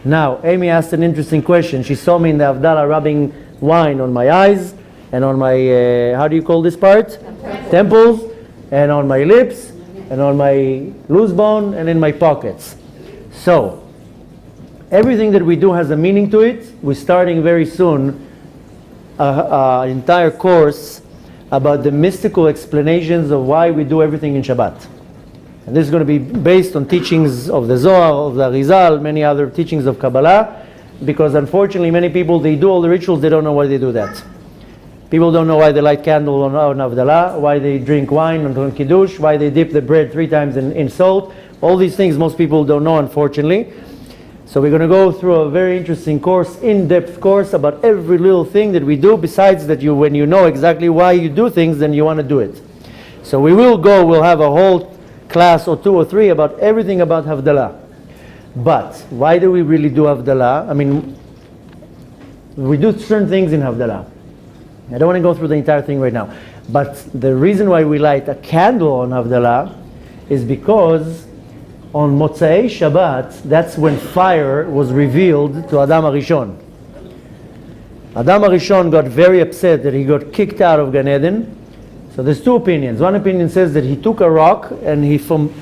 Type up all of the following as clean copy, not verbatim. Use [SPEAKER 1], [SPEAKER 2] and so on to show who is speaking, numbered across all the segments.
[SPEAKER 1] Now, Amy asked an interesting question. She saw me in the havdalah rubbing wine on my eyes and on my, how do you call this part? Temples, and on my lips, and on my loose bone, and in my pockets. So, everything that we do has a meaning to it. We're starting very soon an entire course about the mystical explanations of why we do everything in Shabbat. And this is going to be based on teachings of the Zohar, of the Arizal, many other teachings of Kabbalah, because unfortunately many people, they do all the rituals, they don't know why they do that. People don't know why they light candle on havdalah, why they drink wine on kiddush, why they dip the bread 3 times in salt. All these things most people don't know, unfortunately. So we're going to go through a very interesting course, in-depth course about every little thing that we do, besides that when you know exactly why you do things, then you want to do it. So we'll have a whole class or 2 or 3 about everything about havdalah. But why do we really do havdalah? I mean, we do certain things in havdalah. I don't want to go through the entire thing right now. But the reason why we light a candle on havdalah is because on Motzei Shabbat, that's when fire was revealed to Adam HaRishon. Adam HaRishon got very upset that he got kicked out of Gan Eden. So there's 2 opinions. One opinion says that he took a rock and he, from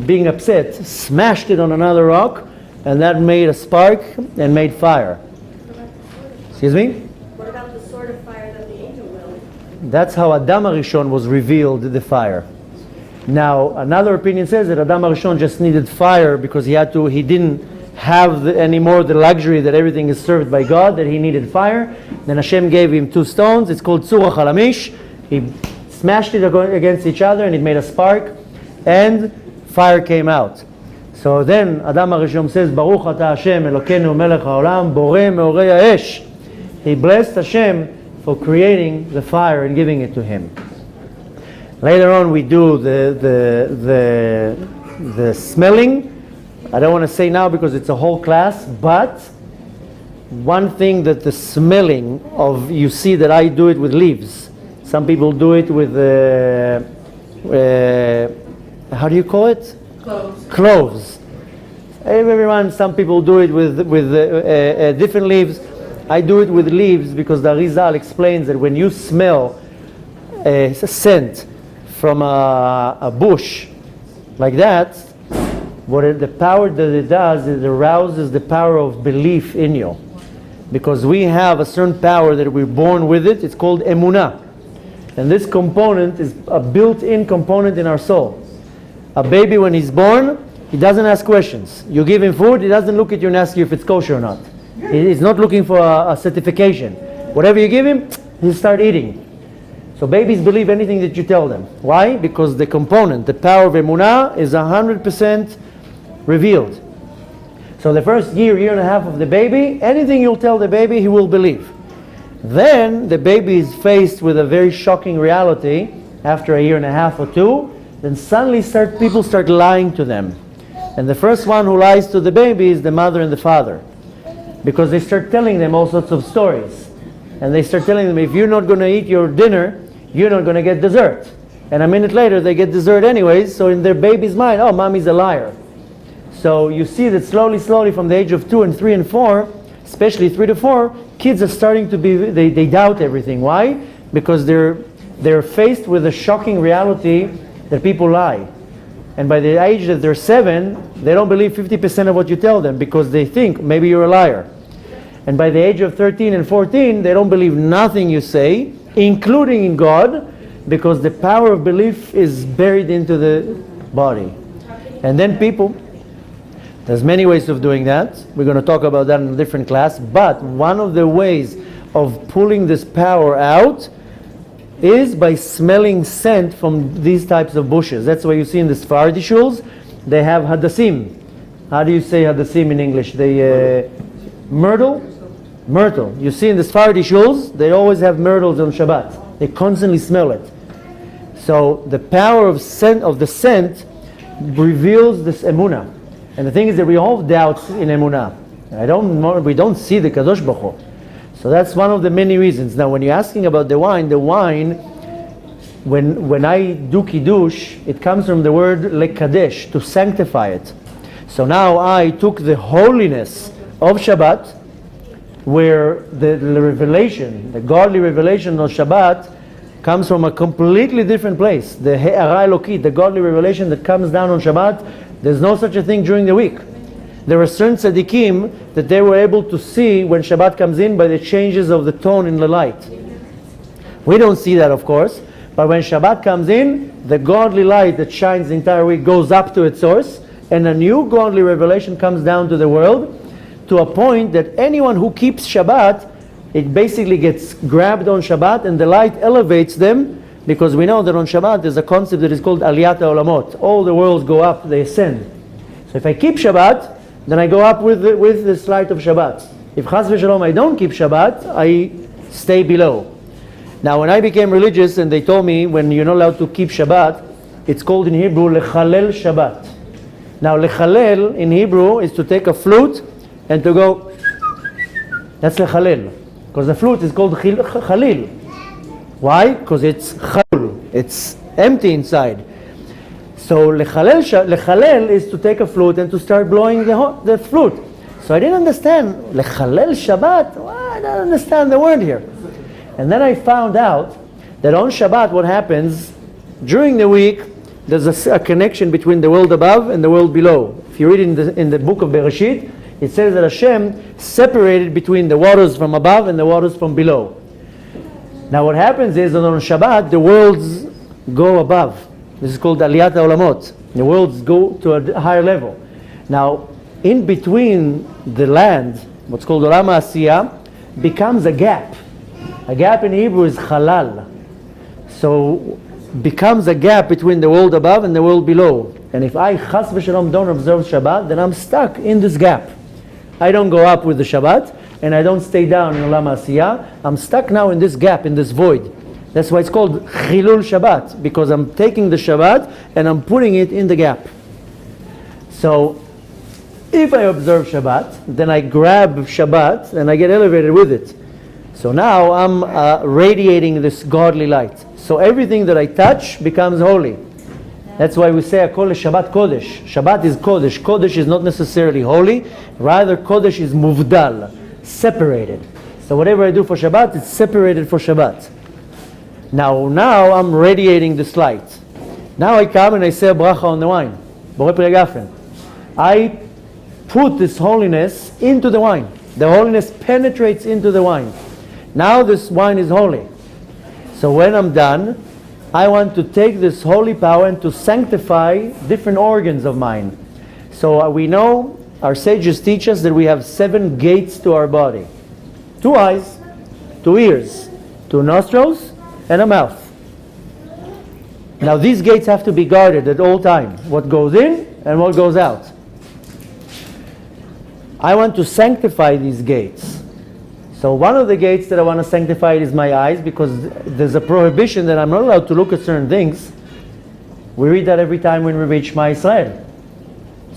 [SPEAKER 1] being upset, smashed it on another rock, and that made a spark and made fire. Excuse me?
[SPEAKER 2] What about the sword of fire that the angel willed?
[SPEAKER 1] That's how Adam HaRishon was revealed, the fire. Now, another opinion says that Adam HaRishon just needed fire because he didn't have anymore the luxury that everything is served by God, that he needed fire. Then Hashem gave him 2 stones. It's called Tzura Halamish. He smashed it against each other and it made a spark and fire came out. So then Adam HaRishon says, Baruch Ata Hashem Elokeinu Melech HaOlam Borei Meorei HaEsh. He blessed Hashem for creating the fire and giving it to him. Later on we do the smelling. I don't want to say now because it's a whole class, but one thing that the smelling of, you see that I do it with leaves. Some people do it with, how do you call it? Cloves. Everyone, some people do it with different leaves. I do it with leaves because the Arizal explains that when you smell a scent from a bush like that, the power that it does is it arouses the power of belief in you. Because we have a certain power that we're born with it. It's called emunah. And this component is a built-in component in our soul. A baby, when he's born, he doesn't ask questions. You give him food, he doesn't look at you and ask you if it's kosher or not. He's not looking for a certification. Whatever you give him, he'll start eating. So babies believe anything that you tell them. Why? Because the component, the power of emunah, is 100% revealed. So the first year and a half of the baby, anything you'll tell the baby, he will believe. Then the baby is faced with a very shocking reality after a year and a half or 2. Then suddenly people start lying to them. And the first one who lies to the baby is the mother and the father. Because they start telling them all sorts of stories. And they start telling them, if you're not going to eat your dinner, you're not going to get dessert. And a minute later they get dessert anyways, so in their baby's mind, oh, mommy's a liar. So you see that slowly from the age of 2 and 3 and 4, especially 3 to 4, kids are starting to be, they doubt everything. Why? Because they're faced with a shocking reality that people lie. And by the age that they're 7, they don't believe 50% of what you tell them because they think maybe you're a liar. And by the age of 13 and 14, they don't believe nothing you say, including in God, because the power of belief is buried into the body. And then there's many ways of doing that. We're going to talk about that in a different class. But one of the ways of pulling this power out is by smelling scent from these types of bushes. That's why you see in the Sephardi shuls, they have hadassim. How do you say hadassim in English? Myrtle? Myrtle. You see in the Sephardi shuls, they always have myrtles on Shabbat. They constantly smell it. So the power of the scent reveals this emunah. And the thing is that we all have doubts in emunah. We don't see the Kadosh Baruch Hu. So that's one of the many reasons. Now when you're asking about the wine, when I do kiddush, it comes from the word lekadesh, to sanctify it. So now I took the holiness of Shabbat, where the revelation, the godly revelation of Shabbat, comes from a completely different place. The He'ara Elokit, the godly revelation that comes down on Shabbat, there's no such a thing during the week. There are certain tzaddikim that they were able to see when Shabbat comes in by the changes of the tone in the light. We don't see that, of course, but when Shabbat comes in, the godly light that shines the entire week goes up to its source, and a new godly revelation comes down to the world, to a point that anyone who keeps Shabbat, it basically gets grabbed on Shabbat and the light elevates them, because we know that on Shabbat there's a concept that is called Aliyat HaOlamot. All the worlds go up, they ascend. So if I keep Shabbat, then I go up with this light of Shabbat. If Chas v'Shalom I don't keep Shabbat, I stay below. Now when I became religious and they told me when you're not allowed to keep Shabbat, it's called in Hebrew Lechalel Shabbat. Now Lechalel in Hebrew is to take a flute and to go, that's Lechalel. Because the flute is called Khalil. Why? Because it's Chalul. It's empty inside. So Lechalel is to take a flute and to start blowing the flute. So I didn't understand. Lechalel Shabbat? Well, I don't understand the word here. And then I found out that on Shabbat what happens, during the week, there's a connection between the world above and the world below. If you read in the book of Bereshit, it says that Hashem separated between the waters from above and the waters from below. Now what happens is that on Shabbat, the worlds go above. This is called Aliyat HaOlamot. The worlds go to a higher level. Now, in between the land, what's called Olam HaAsiyah, becomes a gap. A gap in Hebrew is Halal. So, becomes a gap between the world above and the world below. And if I, Chas v'Shalom, don't observe Shabbat, then I'm stuck in this gap. I don't go up with the Shabbat, and I don't stay down in Olam HaAsiyah. I'm stuck now in this gap, in this void. That's why it's called Chilul Shabbat, because I'm taking the Shabbat and I'm putting it in the gap. So, if I observe Shabbat, then I grab Shabbat and I get elevated with it. So now I'm radiating this godly light. So everything that I touch becomes holy. That's why we say I call it Shabbat Kodesh. Shabbat is Kodesh. Kodesh is not necessarily holy. Rather, Kodesh is muvdal, separated. So whatever I do for Shabbat, it's separated for Shabbat. Now I'm radiating this light. Now I come and I say a bracha on the wine. Borei Pri Hagafen. I put this holiness into the wine. The holiness penetrates into the wine. Now this wine is holy. So when I'm done, I want to take this holy power and to sanctify different organs of mine. So we know, our sages teach us that we have 7 gates to our body. 2 eyes, 2 ears, 2 nostrils, and a mouth. Now these gates have to be guarded at all times. What goes in and what goes out. I want to sanctify these gates. So one of the gates that I want to sanctify is my eyes, because there's a prohibition that I'm not allowed to look at certain things. We read that every time when we read Shema Yisrael.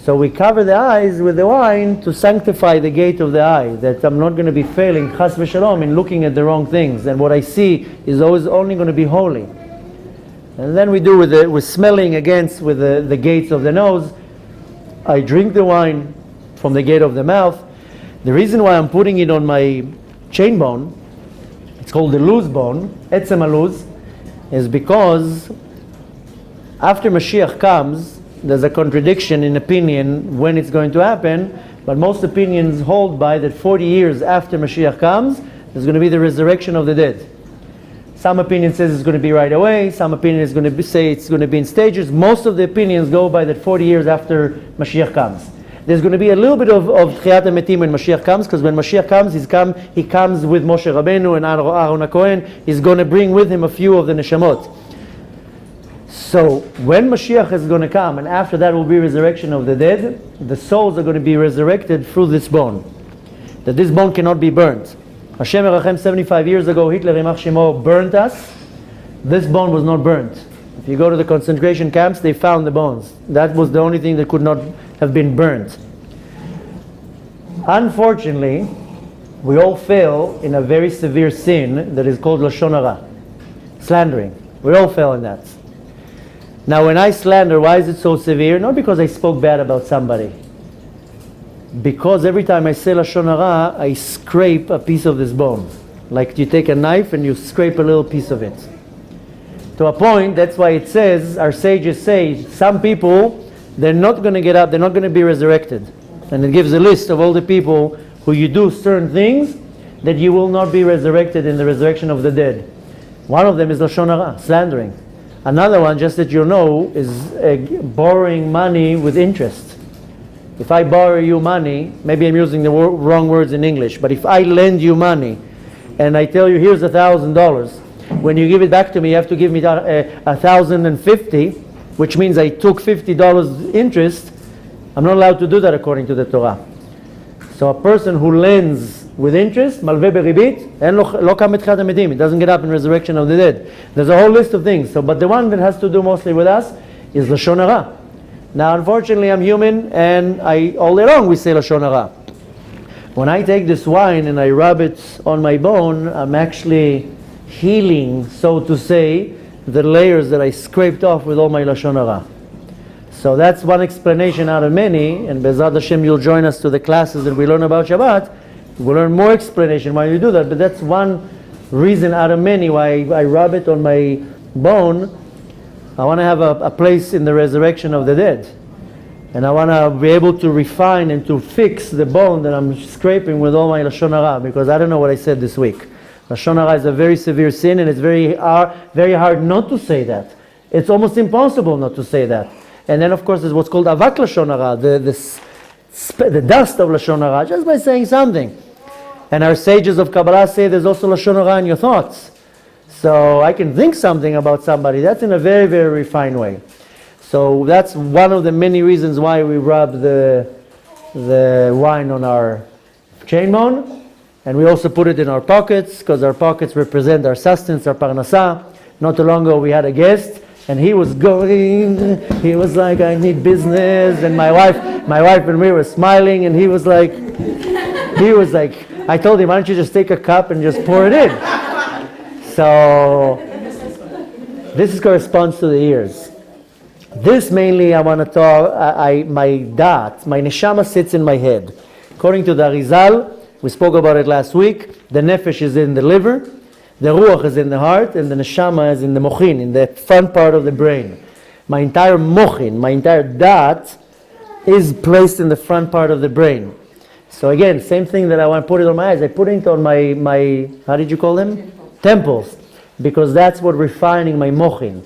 [SPEAKER 1] So we cover the eyes with the wine to sanctify the gate of the eye, that I'm not going to be failing, chas v'shalom, in looking at the wrong things, and what I see is always only going to be holy. And then we do with smelling against with the gates of the nose. I drink the wine from the gate of the mouth. The reason why I'm putting it on my chain bone, it's called the luz bone, etzem haluz, is because after Mashiach comes, there's a contradiction in opinion when it's going to happen, but most opinions hold by that 40 years after Mashiach comes, there's going to be the resurrection of the dead. Some opinion says it's going to be right away, some opinion is going to say it's going to be in stages. Most of the opinions go by that 40 years after Mashiach comes. There's going to be a little bit of Tchiyat HaMetim when Mashiach comes, because when Mashiach comes, he comes with Moshe Rabbeinu and Aaron HaKohen. He's going to bring with him a few of the neshamot. So when Mashiach is going to come, and after that will be resurrection of the dead, the souls are going to be resurrected through this bone. That this bone cannot be burnt. Hashem Erachem 75 years ago, Hitler Yimach Shemo burnt us. This bone was not burnt. If you go to the concentration camps, they found the bones. That was the only thing that could not have been burnt. Unfortunately, we all fail in a very severe sin that is called Lashon Hara, slandering. We all fail in that. Now when I slander, why is it so severe? Not because I spoke bad about somebody. because every time I say Lashon Hara, I scrape a piece of this bone. Like you take a knife and you scrape a little piece of it. To a point, that's why it says, our sages say, some people, they're not going to get up, they're not going to be resurrected. And it gives a list of all the people who you do certain things that you will not be resurrected in the resurrection of the dead. One of them is Lashon Hara, slandering. Another one, just that you know, is borrowing money with interest. If I borrow you money, maybe I'm using the wrong words in English, but if I lend you money and I tell you, here's $1,000, when you give it back to me, you have to give me $1,050, which means I took $50 interest. I'm not allowed to do that according to the Torah. So a person who lends with interest, malveh beribit, lo kam betchiat hametim, it doesn't get up in resurrection of the dead. There's a whole list of things. So, but the one that has to do mostly with us is Lashon Hara. Now, unfortunately, I'm human, and all day long we say Lashon Hara. When I take this wine and I rub it on my bone, I'm actually healing, so to say, the layers that I scraped off with all my Lashon Hara. So that's one explanation out of many, and Be'ezrat Hashem you'll join us to the classes that we learn about Shabbat. We'll learn more explanation why you do that, but that's one reason out of many why I rub it on my bone. I want to have a place in the resurrection of the dead. And I want to be able to refine and to fix the bone that I'm scraping with all my Lashon Hara, because I don't know what I said this week. Lashon Hara is a very severe sin, and it's very hard not to say that. It's almost impossible not to say that. And then, of course, there's what's called avak Lashon Hara, the dust of Lashon Hara, just by saying something. And our sages of Kabbalah say there's also Lashon Hara in your thoughts. So I can think something about somebody. That's in a very, very refined way. So that's one of the many reasons why we rub the wine on our chain bone. And we also put it in our pockets, because our pockets represent our sustenance, our parnasah. Not too long ago we had a guest, and he was like, I need business. And my wife and we were smiling, and he was like, I told him, why don't you just take a cup and just pour it in? So this corresponds to the ears. This mainly I want to talk, my neshama sits in my head. According to the Arizal, we spoke about it last week, the nefesh is in the liver, the ruach is in the heart, and the neshama is in the mochin, in the front part of the brain. My entire mochin, my entire dat, is placed in the front part of the brain. So again, same thing that I want to put it on my eyes. I put it on my how did you call them? Temples. Because that's what refining my mochin.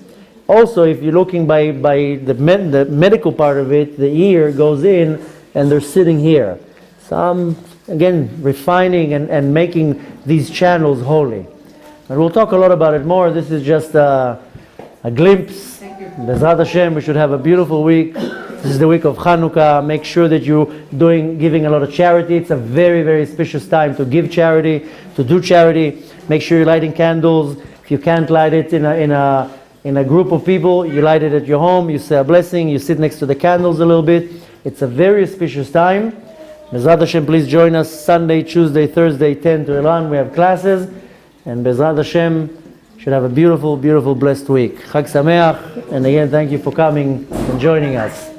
[SPEAKER 1] Also, if you're looking by the medical part of it, the ear goes in and they're sitting here. So I'm, again, refining and making these channels holy. And we'll talk a lot about it more. This is just a glimpse. Be'ezrat Hashem, we should have a beautiful week. This is the week of Chanukah. Make sure that you're giving a lot of charity. It's a very, very auspicious time to give charity, to do charity. Make sure you're lighting candles. If you can't light it in a group of people, you light it at your home, you say a blessing, you sit next to the candles a little bit. It's a very auspicious time. Be'ezrat Hashem, please join us Sunday, Tuesday, Thursday, 10 to 11. We have classes. And Be'ezrat Hashem should have a beautiful, beautiful, blessed week. Chag Sameach. And again, thank you for coming and joining us.